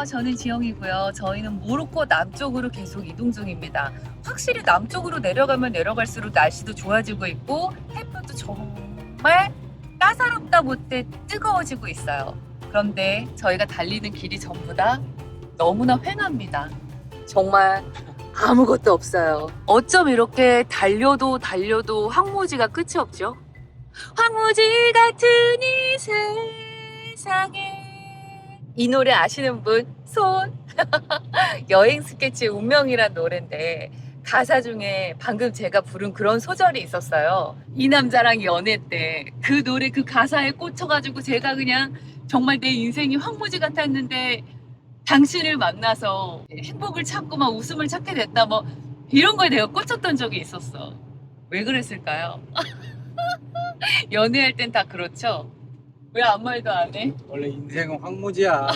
저는 지영이고요. 저희는 모로코 남쪽으로 계속 이동 중입니다. 확실히 남쪽으로 내려가면 내려갈수록 날씨도 좋아지고 있고 햇볕도 정말 따사롭다 못해 뜨거워지고 있어요. 그런데 저희가 달리는 길이 전부 다 너무나 휑합니다. 정말 아무것도 없어요. 어쩜 이렇게 달려도 황무지가 끝이 없죠? 황무지 같은 이 세상에. 이 노래 아시는 분? 손! 여행 스케치의 운명이란 노래인데 가사 중에 방금 제가 부른 그런 소절이 있었어요. 이 남자랑 연애 때 그 노래 그 가사에 꽂혀가지고 제가 그냥 정말 내 인생이 황무지 같았는데 당신을 만나서 행복을 찾고 막 웃음을 찾게 됐다 뭐 이런 거에 내가 꽂혔던 적이 있었어. 왜 그랬을까요? 연애할 땐 다 그렇죠? 왜 아무 말도 안 해? 원래 인생은 황무지야.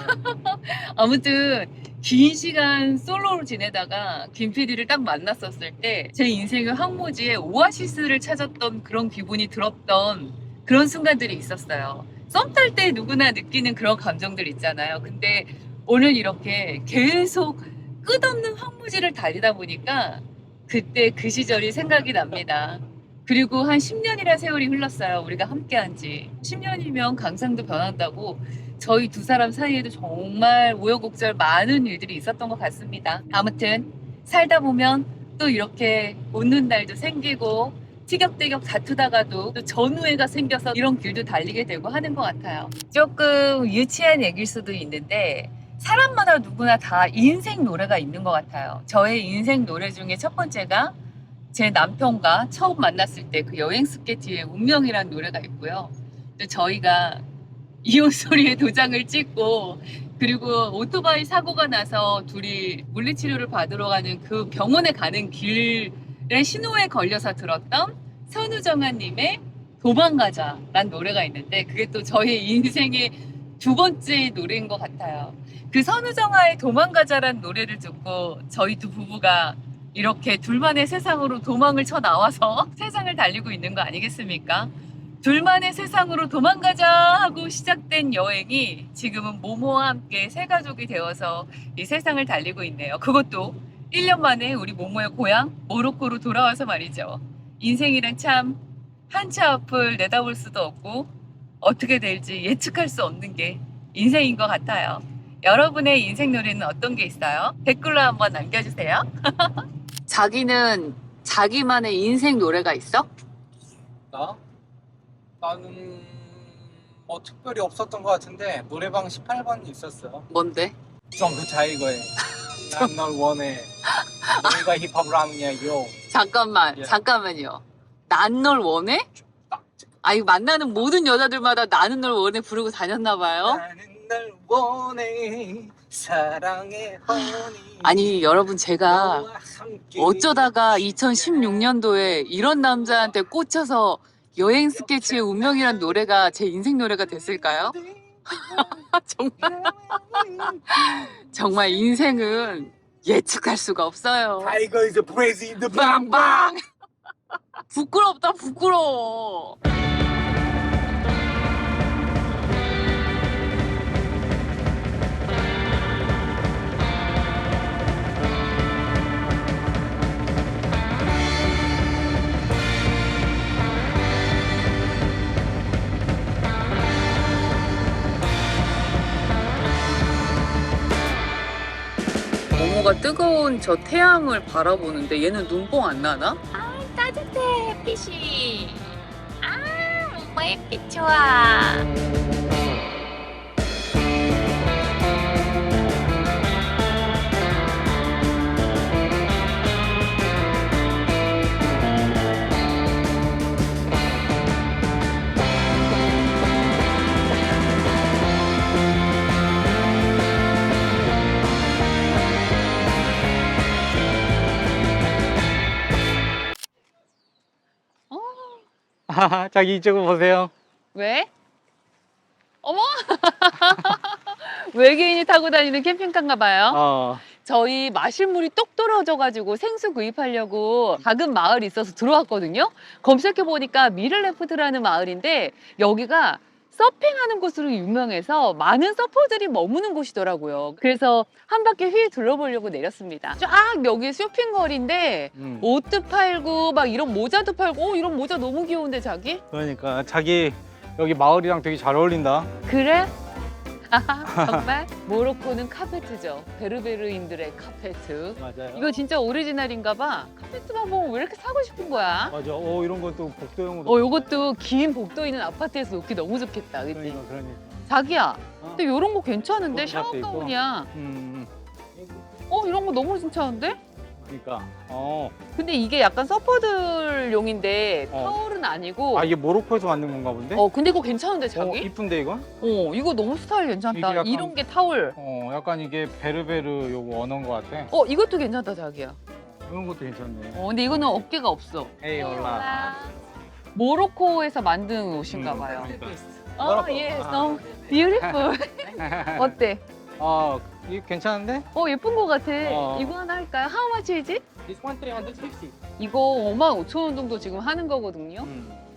아무튼 긴 시간 솔로로 지내다가 김 PD를 딱 만났었을 때 제 인생의 황무지에 오아시스를 찾았던 그런 기분이 들었던 그런 순간들이 있었어요. 썸 탈 때 누구나 느끼는 그런 감정들 있잖아요. 근데 오늘 이렇게 계속 끝없는 황무지를 달리다 보니까 그때 그 시절이 생각이 납니다. 그리고 한 10년이라 세월이 흘렀어요. 우리가 함께한 지 10년이면 강상도 변한다고 저희 두 사람 사이에도 정말 우여곡절 많은 일들이 있었던 것 같습니다. 아무튼 살다 보면 또 이렇게 웃는 날도 생기고 티격태격 다투다가도 또 전우애가 생겨서 이런 길도 달리게 되고 하는 것 같아요. 조금 유치한 얘기일 수도 있는데 사람마다 누구나 다 인생 노래가 있는 것 같아요. 저의 인생 노래 중에 첫 번째가 제 남편과 처음 만났을 때 그 여행 스케치의 운명이라는 노래가 있고요. 또 저희가 이혼 소리에 도장을 찍고 그리고 오토바이 사고가 나서 둘이 물리치료를 받으러 가는 그 병원에 가는 길의 신호에 걸려서 들었던 선우정아님의 도망가자라는 노래가 있는데 그게 또 저의 인생의 두 번째 노래인 것 같아요. 그 선우정아의 도망가자라는 노래를 듣고 저희 두 부부가 이렇게 둘만의 세상으로 도망을 쳐 나와서 세상을 달리고 있는 거 아니겠습니까? 둘만의 세상으로 도망가자 하고 시작된 여행이 지금은 모모와 함께 새 가족이 되어서 이 세상을 달리고 있네요. 그것도 1년 만에 우리 모모의 고향 모로코로 돌아와서 말이죠. 인생이란 참 한 치 앞을 내다볼 수도 없고 어떻게 될지 예측할 수 없는 게 인생인 것 같아요. 여러분의 인생 노래는 어떤 게 있어요? 댓글로 한번 남겨주세요. 자기는 자기만의 인생 노래가 있어? 나? 나는 뭐 특별히 없었던 것 같은데 노래방 18번 있었어. 뭔데? 점프 타이거의 난 널 원해. 너희가 힙합을 하느냐요. 잠깐만, 예. 잠깐만요. 난 널 원해? 아니 만나는 모든 여자들마다 나는 널 원해 부르고 다녔나 봐요. 나는 널 원해 사랑해 허니. 아니 여러분 제가 너와 함께 어쩌다가 2016년도에 이런 남자한테 꽂혀서 여행 스케치의 운명이란 노래가 제 인생 노래가 됐을까요? 정말 정말 인생은 예측할 수가 없어요. 타이거 is a crazy in the bang 빵빵! bang. 부끄럽다 부끄러워. 모모가 뜨거운 저 태양을 바라보는데 얘는 눈뽕 안 나나? 아 따뜻해 햇빛이. 아 엄마 햇빛 좋아. 자기 이쪽으로 보세요. 왜? 어머! 외계인이 타고 다니는 캠핑카인가 봐요. 저희 마실 물이 똑 떨어져가지고 생수 구입하려고 작은 마을이 있어서 들어왔거든요. 검색해보니까 미를레프트라는 마을인데 여기가 서핑하는 곳으로 유명해서 많은 서퍼들이 머무는 곳이더라고요. 그래서 한 바퀴 휘 둘러보려고 내렸습니다. 쫙 여기 쇼핑거리인데 옷도 팔고 막 이런 모자도 팔고 이런 모자 너무 귀여운데 자기? 그러니까 자기 여기 마을이랑 되게 잘 어울린다. 그래? 정말? 모로코는 카페트죠. 베르베르인들의 카페트. 맞아요. 이거 진짜 오리지널인가 봐. 카페트만 보면 왜 이렇게 사고 싶은 거야? 맞아. 이런 것도 복도용으로. 요것도 긴 복도 있는 아파트에서 놓기 너무 좋겠다. 그치? 그러니까. 자기야, 어. 근데 이런 거 괜찮은데? 샤워 샤워 있고. 가운이야. 음. 이런 거 너무 괜찮은데? 그러니까. 근데 이게 약간 서퍼들용인데 타올은 아니고. 아 이게 모로코에서 만든 건가 본데? 근데 이거 괜찮은데 자기? 이쁜데 이건? 이거 너무 스타일 괜찮다. 이게 약간- 이런 게 타올. 약간 이게 베르베르 요거 언어인 것 같아. 이것도 괜찮다 자기야. 이런 것도 괜찮네. 근데 이거는 어깨가 없어. 에이 올라. 모로코에서 만든 옷인가 봐요. 그러니까. 예, 너무 beautiful. 어때? 이게 괜찮은데? 예쁜 거 같아. 어. 이거 하나 할까요? How much is it? This one 350. 이거 55,000원 정도 지금 하는 거거든요.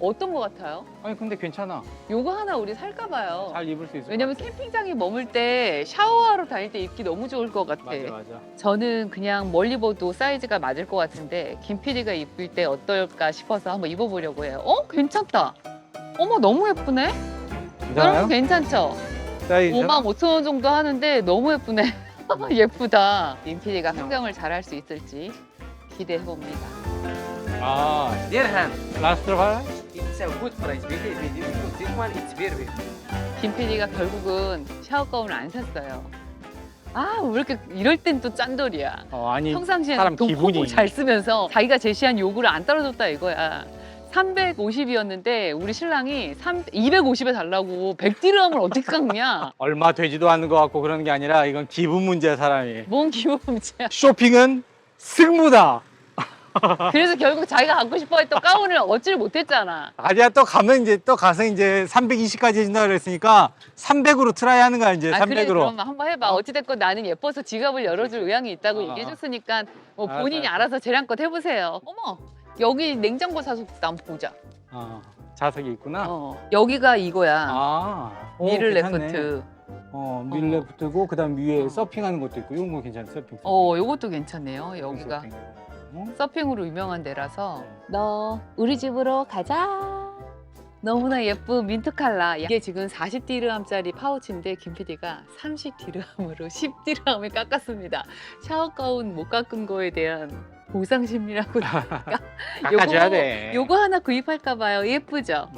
어떤 거 같아요? 아니 근데 괜찮아. 요거 하나 우리 살까 봐요. 잘 입을 수 있을 왜냐면 것 같아. 캠핑장에 머물 때 샤워하러 다닐 때 입기 너무 좋을 것 같아. 맞아. 저는 그냥 멀리 봐도 사이즈가 맞을 것 같은데 김 PD가 입을 때 어떨까 싶어서 한번 입어보려고 해요. 괜찮다. 어머 너무 예쁘네. 여러분 괜찮아요? 괜찮죠? 사이즈? 55,000원 정도 하는데 너무 예쁘네. 예쁘다. 김 PD가 평경을 잘할 수 있을지 기대해봅니다. Dirham. 라스트 발? It's a good price because this one it's very big. 김 PD가 결국은 샤워 가운을 안 샀어요. 왜 이렇게 이럴 땐 또 짠돌이야. 아니 평상시에는 사람 돈 기분이. 잘 쓰면서 자기가 제시한 요구를 안 떨어졌다 이거야. 350이었는데 우리 신랑이 250에 달라고 100디르함을 어떻게 깎냐? 얼마 되지도 않는 것 같고 그러는 게 아니라 이건 기분 문제야 사람이. 뭔 기분 문제야. 쇼핑은 승무다. 그래서 결국 자기가 갖고 싶어 했던 가운을 얻지를 못했잖아. 아니야 또 가면 이제 또 가서 이제 320까지 해준다 그랬으니까 300으로 트라이 하는 거야 이제 300으로. 그래 그럼 한번 해봐. 어찌됐건 나는 예뻐서 지갑을 열어줄 의향이 있다고 어. 얘기해줬으니까 뭐 알았어, 본인이 알았어. 알아서 재량껏 해보세요. 어머 여기 냉장고 사석도 한번 보자. 자석이 있구나. 여기가 이거야. 미를 괜찮네. 레프트. 밀 레프트고 그다음 위에 서핑하는 것도 있고 이런 거 괜찮아 서핑. 요것도 괜찮네요. 여기가 서핑. 서핑으로 유명한 데라서 너 우리 집으로 가자. 너무나 예쁜 민트 칼라. 이게 지금 40디르함짜리 파우치인데 김 PD가 30디르함으로 10디르함을 깎았습니다. 샤워 가운 못 깎은 거에 대한 보상심리라고 깎아줘야 돼. 요거 하나 구입할까 봐요. 예쁘죠?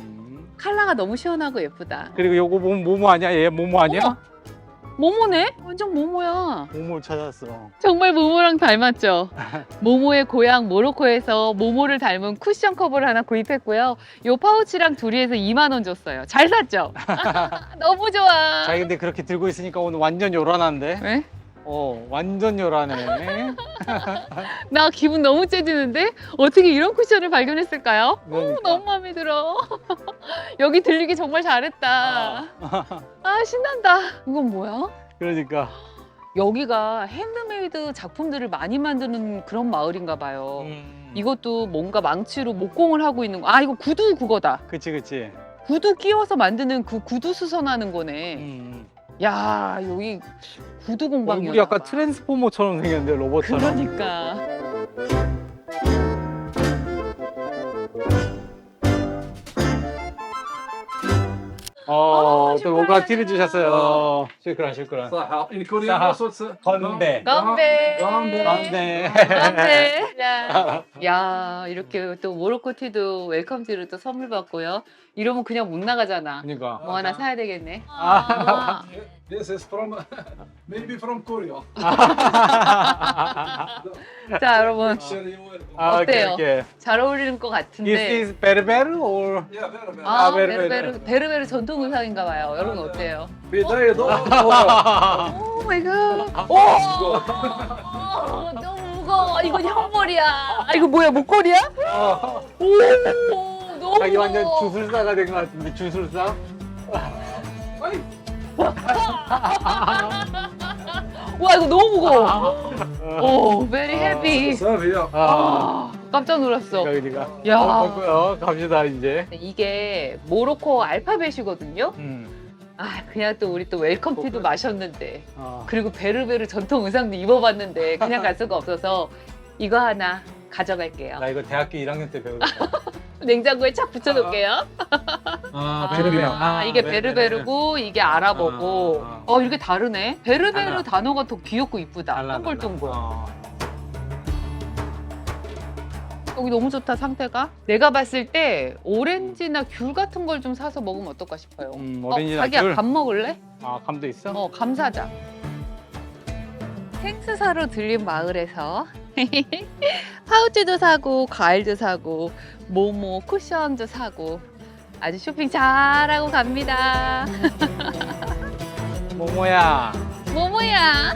칼라가 너무 시원하고 예쁘다. 그리고 요거 모모 아니야? 얘 모모 아니야? 모모네? 완전 모모야. 모모 찾았어. 정말 모모랑 닮았죠? 모모의 고향 모로코에서 모모를 닮은 쿠션 커버를 하나 구입했고요. 요 파우치랑 둘이 해서 2만 원 줬어요. 잘 샀죠? 너무 좋아. 자기 근데 그렇게 들고 있으니까 오늘 완전 요란한데? 왜? 완전 요란해. 나 기분 너무 째지는데? 어떻게 이런 쿠션을 발견했을까요? 그러니까. 너무 마음에 들어. 여기 들리기 정말 잘했다. 신난다. 이건 뭐야? 그러니까. 여기가 핸드메이드 작품들을 많이 만드는 그런 마을인가 봐요. 이것도 뭔가 망치로 목공을 하고 있는 거. 이거 구두 그거다. 그치. 구두 끼워서 만드는 그 구두 수선하는 거네. 야, 여기 구두 공방이야. 우리 약간 트랜스포머처럼 생겼는데 로봇처럼. 그러니까. 또 뭔가 티를 주셨어요. 슈크란. صح صح. الكوريان صوت 건배. 건배. 건배. 건배. 야, 이렇게 또 모로코 티도 웰컴 티를 또 선물 받고요. 이러면 그냥 못 나가잖아. 그러니까. 뭐 하나 사야 되겠네. This is from maybe from Korea. 자, 여러분 어때요? 오케이. 잘 어울리는 것 Is 같은데. this 베르베르 or? Yeah, very, very. 베르베르. 베르베르 전통 의상인가 봐요. 여러분 어때요? بداية ضوء. 오 마이 갓. 너무 무거워. 이건 형머리야. 이거 뭐야? 목걸이야? 오, 너무 자기 완전 무거워. 주술사가 된 것 같은데 주술사? 와, 이거 너무 무거워. 오, very heavy. صافي يا. 깜짝 놀랐어. 그러니까. 야. 갑시다 이제. 이게 모로코 알파벳이거든요. 아, 그냥 또 우리 또 웰컴티도 마셨는데, 그리고 베르베르 전통 의상도 입어봤는데 그냥 갈 수가 없어서 이거 하나 가져갈게요. 나 이거 대학교 1학년 때 배우던 거. 냉장고에 착 붙여놓을게요. 베르베르. 이게 베르베르고 이게 아랍어고. 이렇게 다르네. 베르베르 달라. 단어가 더 귀엽고 이쁘다. 달라, 동글동글. 달라. 여기 너무 좋다, 상태가. 내가 봤을 때 오렌지나 귤 같은 걸 좀 사서 먹으면 어떨까 싶어요. 오렌지나 자기야, 귤? 감 먹을래? 감도 있어? 감 사자. 생수 사러 들린 마을에서 파우치도 사고 과일도 사고 모모 쿠션도 사고 아주 쇼핑 잘하고 갑니다. 모모야. 모모야,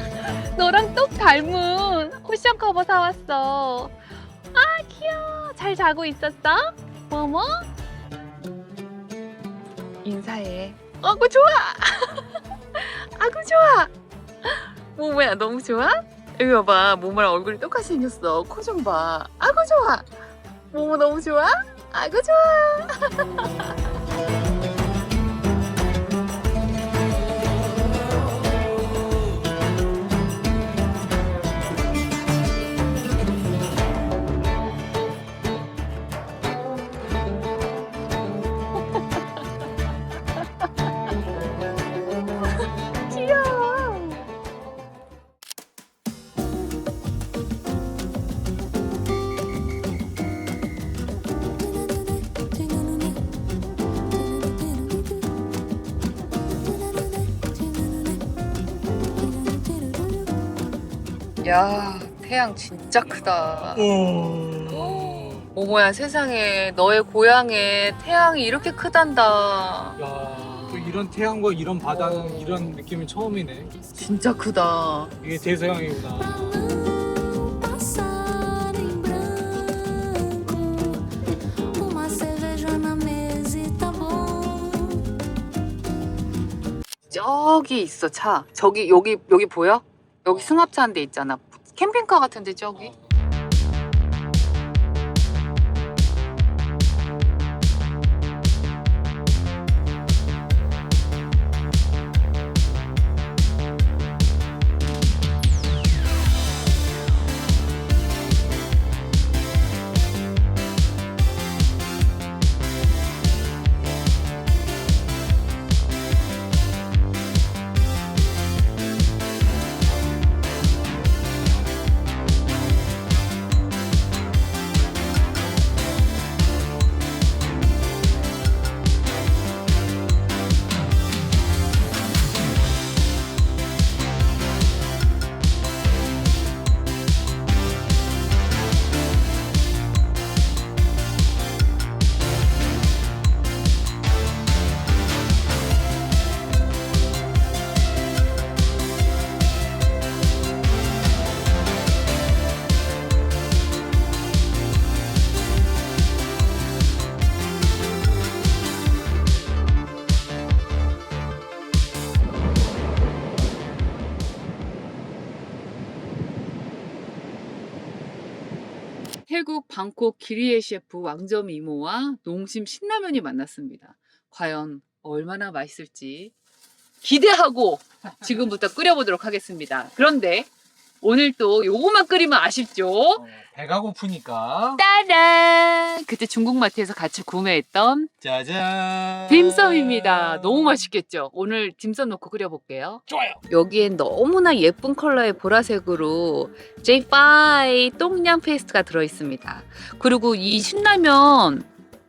너랑 똑 닮은 쿠션 커버 사왔어. 아, 귀여워. 잘 자고 있었어? 모모? 인사해. 아구 좋아. 아구 좋아. 모모야, 너무 좋아? 여기 봐봐. 모모랑 얼굴이 똑같이 생겼어. 코 좀 봐. 아구 좋아. 모모 너무 좋아? 아구 좋아. 귀여워. 야, 태양 진짜 크다. 모모야, 세상에 너의 고향에 태양이 이렇게 크단다. 야, 또 이런 태양과 이런 바다는 이런 느낌이 처음이네. 진짜 크다. 이게 대서양이구나. Passar em branco, uma cerveja na mesa e tá bom. 저기 있어, 차. 저기 여기 보여? 여기 승합차 한 대 있잖아. 캠핑카 같은데 저기. 태국 방콕 기리에 셰프 왕점 이모와 농심 신라면이 만났습니다. 과연 얼마나 맛있을지 기대하고 지금부터 끓여보도록 하겠습니다. 그런데 오늘 또 요거만 끓이면 아쉽죠? 배가 고프니까. 따란! 그때 중국마트에서 같이 구매했던 짜잔. 딤섬입니다. 너무 맛있겠죠? 오늘 딤섬 넣고 끓여볼게요. 좋아요. 여기엔 너무나 예쁜 컬러의 보라색으로 J5 똥냥 페이스트가 들어있습니다. 그리고 이 신라면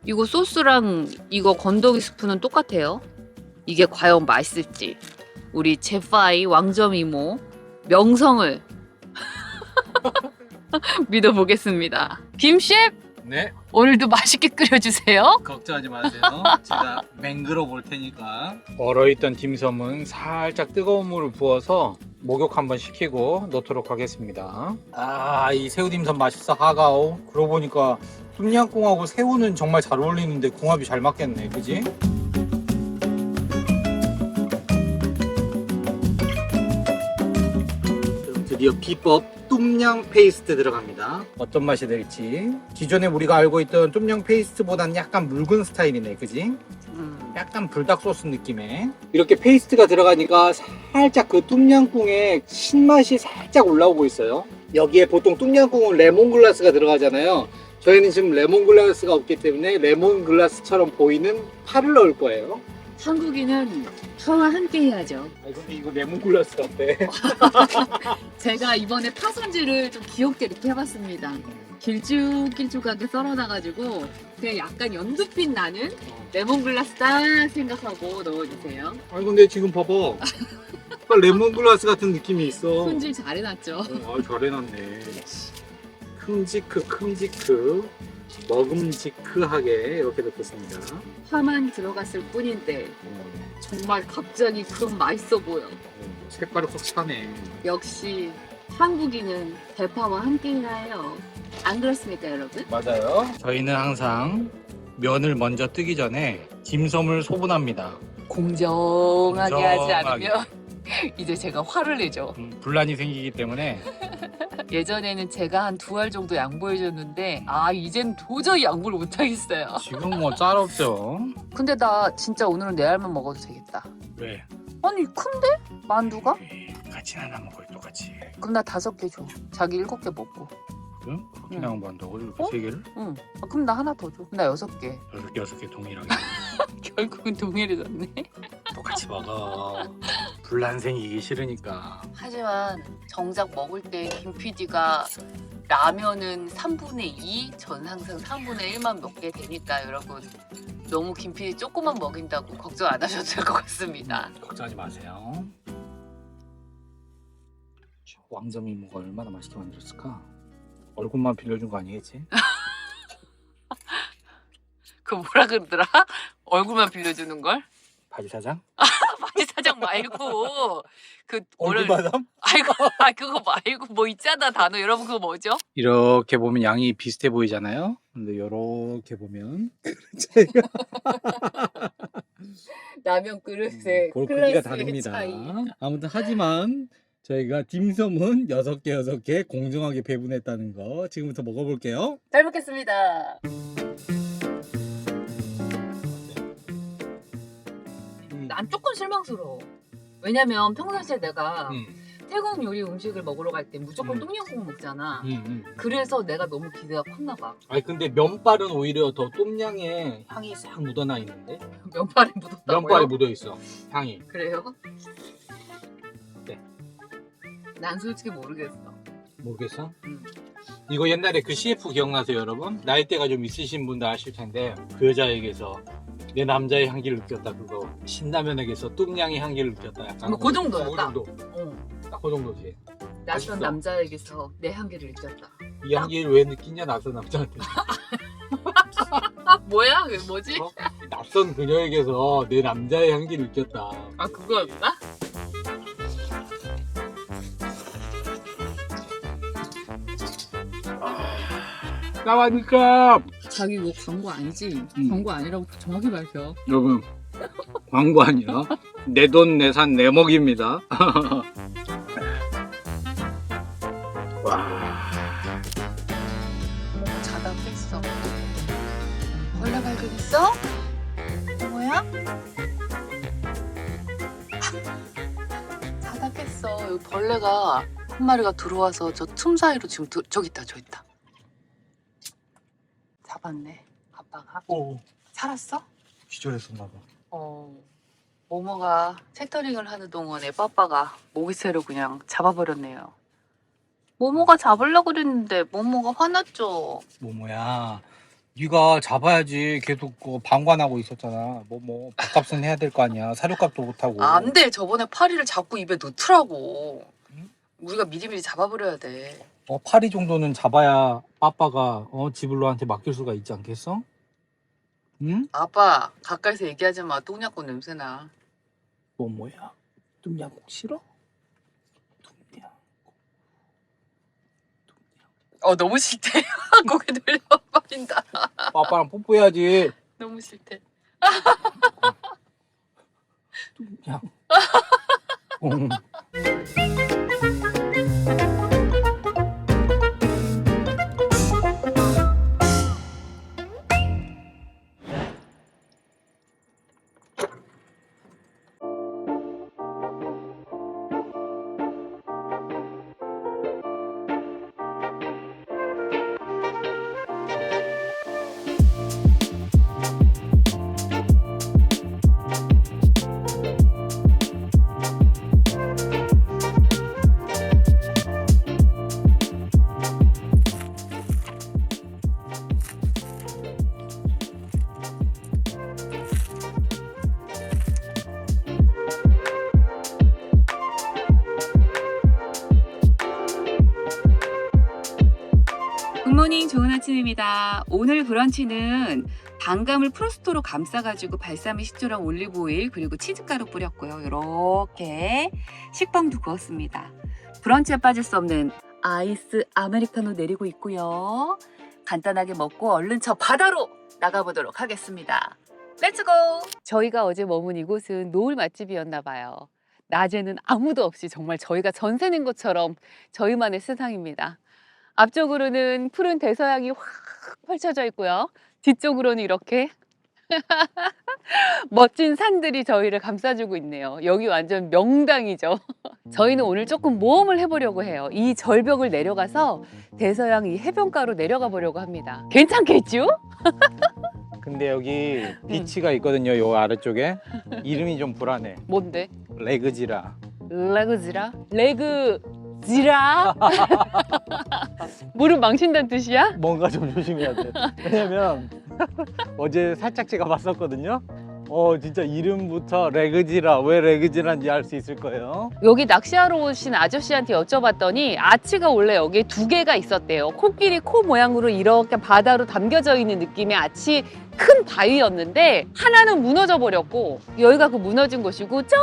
이거 소스랑 이거 건더기 스프는 똑같아요. 이게 과연 맛있을지 우리 J5 왕점 이모 명성을 믿어보겠습니다. 김 셰프 네, 오늘도 맛있게 끓여주세요. 걱정하지 마세요. 제가 맹글어 볼 테니까. 얼어있던 딤섬은 살짝 뜨거운 물을 부어서 목욕 한번 시키고 넣도록 하겠습니다. 이 새우 딤섬 맛있어, 하가오. 그러고 보니까 똠양꿍하고 새우는 정말 잘 어울리는데 궁합이 잘 맞겠네, 그지? 드디어 비법 똠양 페이스트 들어갑니다. 어떤 맛이 될지. 기존에 우리가 알고 있던 똠양 페이스트보다는 약간 묽은 스타일이네, 그지? 약간 불닭 소스 느낌의 이렇게 페이스트가 들어가니까 살짝 그 똠양꿍의 신맛이 살짝 올라오고 있어요. 여기에 보통 똠양꿍은 레몬글라스가 들어가잖아요. 저희는 지금 레몬글라스가 없기 때문에 레몬글라스처럼 보이는 파를 넣을 거예요. 한국인은 파와 함께 해야죠. 아 근데 이거 레몬글라스 같대. 제가 이번에 파 손질을 좀 귀엽게 이렇게 해봤습니다. 길쭉길쭉하게 썰어놔가지고 그냥 약간 연두빛 나는 레몬글라스다 생각하고 넣어주세요. 아니 근데 지금 봐봐. 약간 레몬글라스 같은 느낌이 있어. 손질 잘 해놨죠. 아 잘해놨네. 큼지크 먹음직하게 이렇게 넣겠습니다. 파만 들어갔을 뿐인데 정말 갑자기 그럼 맛있어 보여. 색깔이 확 차네. 역시 한국인은 대파와 함께 해요. 안 그렇습니까 여러분? 맞아요. 저희는 항상 면을 먼저 뜨기 전에 딤섬을 소분합니다. 공정하게 하지 공정하게. 않으면 이제 제가 화를 내죠. 분란이 생기기 때문에 예전에는 제가 한 2알 정도 양보해줬는데 이젠 도저히 양보를 못하겠어요. 지금 뭐 짤 없죠. 근데 나 진짜 오늘은 4알만 먹어도 되겠다. 왜? 아니 큰데? 만두가? 같이 하나 먹어요 똑같이. 그럼 나 5개 줘. 자기 7개 먹고. 응? 그렇게 응. 나온 반다고 이렇게 어? 3개를? 응. 그럼 나 하나 더 줘. 나 6개. 6개 동일하게 결국은 동일해졌네. 똑같이 먹어. 분란 생기기 싫으니까. 하지만 정작 먹을 때 김 PD가 라면은 3분의 2, 전 항상 3분의 1만 먹게 되니까 여러분 너무 김 PD 조금만 먹인다고 걱정 안 하셔도 될 것 같습니다. 걱정하지 마세요. 왕점 이모가 얼마나 맛있게 만들었을까? 얼굴만 빌려준 거 아니겠지? 그 뭐라 그러더라? 얼굴만 빌려주는 걸? 바지 사장? 바지 사장 말고 그 얼굴 바람? 아이고 그거 말고 뭐 있잖아 단어 여러분 그거 뭐죠? 이렇게 보면 양이 비슷해 보이잖아요. 근데 이렇게 보면 차이가 라면 그릇의 볼 크기가 클래스의 다릅니다. 차이. 아무튼 하지만 저희가 딤섬은 6개 공정하게 배분했다는 거 지금부터 먹어볼게요. 잘 먹겠습니다. 난 조금 실망스러워. 왜냐면 평상시에 내가 태국 요리 음식을 먹으러 갈 때 무조건 똠양꿍 먹잖아. 그래서 내가 너무 기대가 컸나 봐. 아니 근데 면발은 오히려 더 똠양에 향이 싹 묻어나 있는데 면발에 묻었다고요? 면발에 묻어 있어 향이. 그래요? 네. 난 솔직히 모르겠어. 모르겠어? 응. 이거 옛날에 그 CF 기억나세요 여러분? 나이대가 좀 있으신 분들 아실 텐데 그 여자에게서 내 남자의 향기를 느꼈다 그거 신라면에게서 똠양의 향기를 느꼈다 약간 뭐 그 정도야, 그 딱. 정도 어. 딱 그 정도지. 낯선 맛있어. 남자에게서 내 향기를 느꼈다. 이 향기를 왜 느끼냐 낯선 남자한테. 뭐야? 그게 뭐지? 어? 낯선 그녀에게서 내 남자의 향기를 느꼈다. 그거였나? 나와니까 자기 이거 광고 아니지? 광고 아니라고 정확히 밝혀. 여러분 광고 아니라 내 돈 내산 내 먹입니다. 와. 자다 깼어. 벌레 발견했어? 뭐야? 자다 깼어. 여기 벌레가 한 마리가 들어와서 저 틈 사이로 지금 저기 있다, 저 있다. 잡았네, 아빠가. 오. 살았어? 기절했었나 봐. 모모가 채터링을 하는 동안에 빠빠가 모기새를 그냥 잡아버렸네요. 모모가 잡으려고 그랬는데 모모가 화났죠. 모모야, 네가 잡아야지. 계속 방관하고 있었잖아. 뭐 밥값은 해야 될 거 아니야. 사료값도 못 하고. 안 돼. 저번에 파리를 자꾸 입에 넣더라고. 우리가 미리미리 잡아버려야 돼. 파리 정도는 잡아야 빠빠가 지블로한테 맡길 수가 있지 않겠어? 응? 아빠 가까이서 얘기하지 마. 똥냥꿍 냄새나. 모모야, 똠양꿍 싫어? 너무 싫대. 고개 들려버린다. 빠빠랑 뽀뽀해야지. 너무 싫대. 똠양. 굿모닝, 좋은 아침입니다. 오늘 브런치는 단감을 프로스토로 감싸가지고 발사믹 식초랑 올리브오일 그리고 치즈가루 뿌렸고요. 이렇게 식빵도 구웠습니다. 브런치에 빠질 수 없는 아이스 아메리카노 내리고 있고요. 간단하게 먹고 얼른 저 바다로 나가보도록 하겠습니다. 렛츠고! 저희가 어제 머문 이곳은 노을 맛집이었나 봐요. 낮에는 아무도 없이 정말 저희가 전세 낸 것처럼 저희만의 세상입니다. 앞쪽으로는 푸른 대서양이 확 펼쳐져 있고요. 뒤쪽으로는 이렇게 멋진 산들이 저희를 감싸주고 있네요. 여기 완전 명당이죠. 저희는 오늘 조금 모험을 해보려고 해요. 이 절벽을 내려가서 대서양 이 해변가로 내려가 보려고 합니다. 괜찮겠죠? 근데 여기 비치가 있거든요. 요 아래쪽에. 이름이 좀 불안해. 뭔데? 레그지라. 레그지라? 레그지라? 물은 망친다는 뜻이야? 뭔가 좀 조심해야 돼. 왜냐면 어제 살짝 제가 봤었거든요. 진짜 이름부터 레그지라, 왜 레그지라인지 알 수 있을 거예요. 여기 낚시하러 오신 아저씨한테 여쭤봤더니 아치가 원래 여기에 2개가 있었대요. 코끼리 코 모양으로 이렇게 바다로 담겨져 있는 느낌의 아치 큰 바위였는데 하나는 무너져 버렸고 여기가 그 무너진 곳이고 저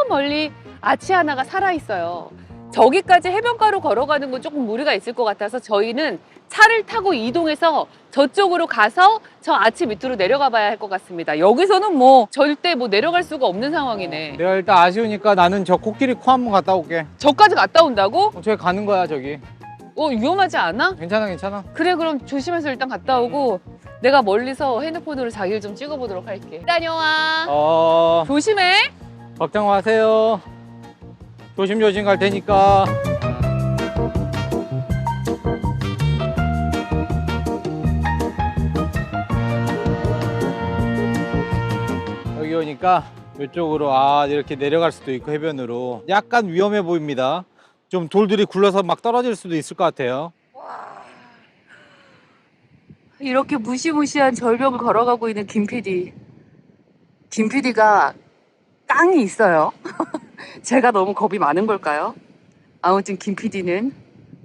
멀리 아치 하나가 살아있어요. 저기까지 해변가로 걸어가는 건 조금 무리가 있을 것 같아서 저희는 차를 타고 이동해서 저쪽으로 가서 저 아치 밑으로 내려가 봐야 할 것 같습니다. 여기서는 뭐 절대 뭐 내려갈 수가 없는 상황이네. 내가 일단 아쉬우니까 나는 저 코끼리 코 한번 갔다 올게. 저까지 갔다 온다고? 저기 가는 거야, 저기. 위험하지 않아? 괜찮아, 괜찮아. 그래, 그럼 조심해서 일단 갔다 오고 내가 멀리서 핸드폰으로 자기를 좀 찍어보도록 할게. 다녀와. 조심해. 걱정 마세요. 조심조심 갈 테니까. 여기 오니까 이쪽으로 이렇게 내려갈 수도 있고 해변으로 약간 위험해 보입니다. 좀 돌들이 굴러서 막 떨어질 수도 있을 것 같아요. 이렇게 무시무시한 절벽을 걸어가고 있는 김 PD. 김 PD가 깡이 있어요. 제가 너무 겁이 많은 걸까요? 아무튼 김 PD는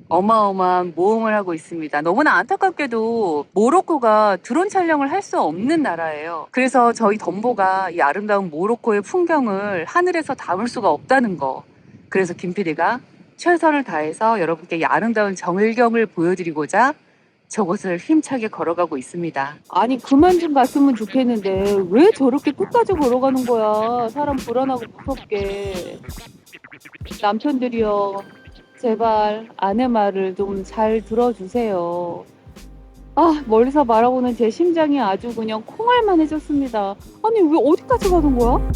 어마어마한 모험을 하고 있습니다. 너무나 안타깝게도 모로코가 드론 촬영을 할 수 없는 나라예요. 그래서 저희 덤보가 이 아름다운 모로코의 풍경을 하늘에서 담을 수가 없다는 거. 그래서 김 PD가 최선을 다해서 여러분께 이 아름다운 정일경을 보여드리고자 저곳을 힘차게 걸어가고 있습니다. 아니 그만 좀 갔으면 좋겠는데 왜 저렇게 끝까지 걸어가는 거야? 사람 불안하고 무섭게. 남편들이요, 제발 아내 말을 좀 잘 들어주세요. 멀리서 바라보는 제 심장이 아주 그냥 콩알만해졌습니다. 아니 왜 어디까지 가는 거야?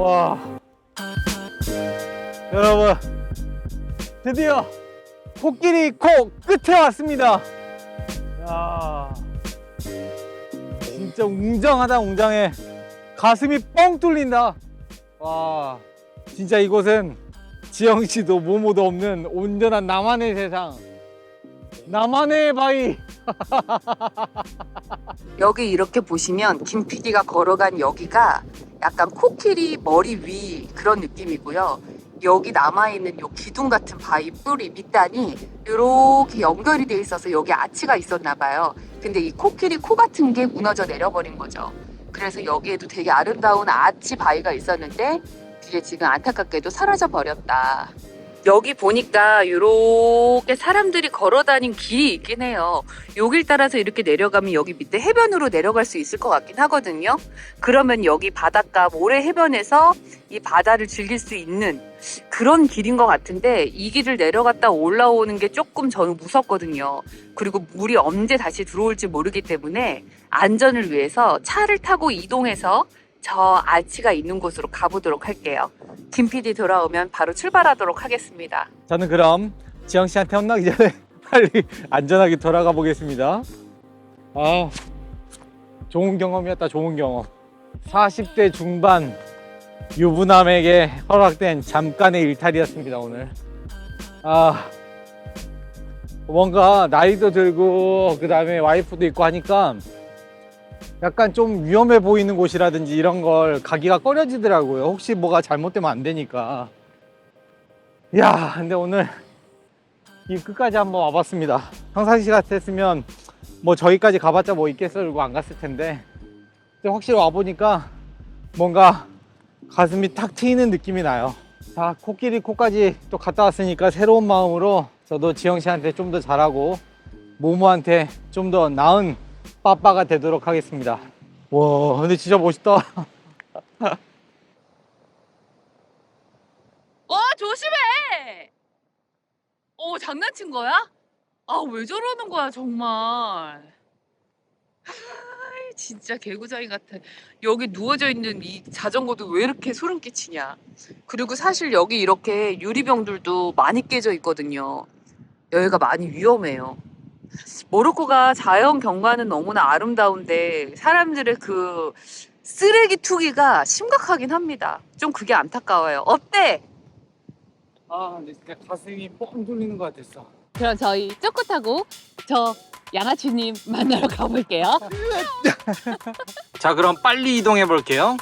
와, 여러분 드디어 코끼리 코 끝에 왔습니다. 야, 진짜 웅장하다. 웅장해. 가슴이 뻥 뚫린다. 와, 진짜 이곳은 지영씨도 모모도 없는 온전한 나만의 세상, 나만의 바위. 여기 이렇게 보시면 김 PD가 걸어간 여기가 약간 코끼리 머리 위 그런 느낌이고요. 여기 남아있는 요 기둥 같은 바위 뿌리 밑단이 이렇게 연결이 돼 있어서 여기 아치가 있었나 봐요. 근데 이 코끼리 코 같은 게 무너져 내려버린 거죠. 그래서 여기에도 되게 아름다운 아치 바위가 있었는데 그게 지금 안타깝게도 사라져 버렸다. 여기 보니까 이렇게 사람들이 걸어다닌 길이 있긴 해요. 여길 따라서 이렇게 내려가면 여기 밑에 해변으로 내려갈 수 있을 것 같긴 하거든요. 그러면 여기 바닷가 모래 해변에서 이 바다를 즐길 수 있는 그런 길인 것 같은데 이 길을 내려갔다 올라오는 게 조금 저는 무섭거든요. 그리고 물이 언제 다시 들어올지 모르기 때문에 안전을 위해서 차를 타고 이동해서 저 아치가 있는 곳으로 가보도록 할게요. 김 PD 돌아오면 바로 출발하도록 하겠습니다. 저는 그럼 지영씨한테 혼나기 전에 빨리 안전하게 돌아가 보겠습니다. 좋은 경험이었다. 좋은 경험. 40대 중반 유부남에게 허락된 잠깐의 일탈이었습니다. 오늘 뭔가 나이도 들고 그 다음에 와이프도 있고 하니까 약간 좀 위험해 보이는 곳이라든지 이런 걸 가기가 꺼려지더라고요. 혹시 뭐가 잘못되면 안 되니까. 이야, 근데 오늘 이 끝까지 한번 와봤습니다. 평상시 같았으면 뭐 저기까지 가봤자 뭐 있겠어 이러고 안 갔을 텐데, 근데 확실히 와보니까 뭔가 가슴이 탁 트이는 느낌이 나요. 자, 코끼리 코까지 또 갔다 왔으니까 새로운 마음으로 저도 지영 씨한테 좀 더 잘하고 모모한테 좀 더 나은 빠빠가 되도록 하겠습니다. 와, 근데 진짜 멋있다. 조심해! 장난친 거야? 왜 저러는 거야, 정말. 진짜 개구장이 같아. 여기 누워져 있는 이 자전거도 왜 이렇게 소름 끼치냐. 그리고 사실 여기 이렇게 유리병들도 많이 깨져 있거든요. 여기가 많이 위험해요. 모로코가 자연 경관은 너무나 아름다운데 사람들의 그 쓰레기 투기가 심각하긴 합니다. 좀 그게 안타까워요. 어때? 아, 근데 진짜 가슴이 뻥 뚫리는 것 같았어. 그럼 저희 쪼꼬 타고 저 양아치님 만나러 가볼게요. 자, 그럼 빨리 이동해 볼게요.